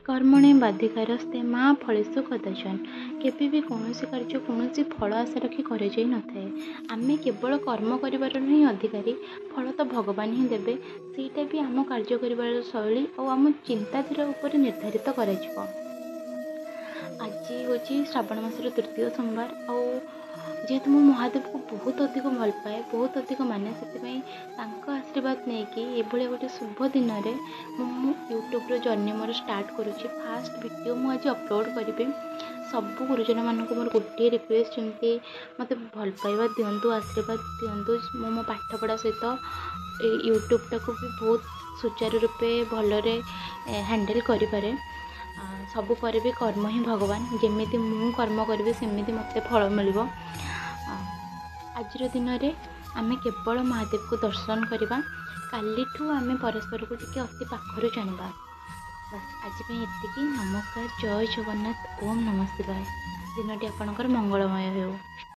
कर्मणे बाधिकारस्ते माँ फलेषु कदाचन। केबे भी कौन कार्य कौन फल आशा रखी करे जाई न थाए। आमे केवल कर्म करिबार ही अधिकारी, फल तो भगवान ही देबे। सेटा भी आम कार्य करिबार शैली और आम चिंताधारा उपर निर्धारित करा जिवो। आज हूँ श्रावण मासर तृतीय सोमवार जेहेतु मो महादेव को बहुत अधिक भल पाए, बहुत अधिक माने, से आशीर्वाद नहीं कि ये गोटे शुभ दिन में यूट्यूब जर्नी मोर स्टार्ट करुच्ची। फास्ट वीडियो मु आज अपलोड करी। सब गुरुजन मानक मोर गोटे रिक्वेस्ट जमी मत भल पाइबा दिंतु, आशीर्वाद दिंतु। मो पाठपढ़ा सहित यूट्यूब टाक भी बहुत सुचारू रूपे भलरे हैंडल करें। सबू पर भी कर्म ही भगवान, जमी मु कर्म करी सेमती मत फल मिल। आज दिन में आम केवल महादेव को दर्शन करवा, काली आम परस्पर को टिके अति पाखर जाना। बस आज एति। नमस्कार, जय जगन्नाथ, ओम नमः शिवाय। दिनटी आपणकर मंगलमय हो।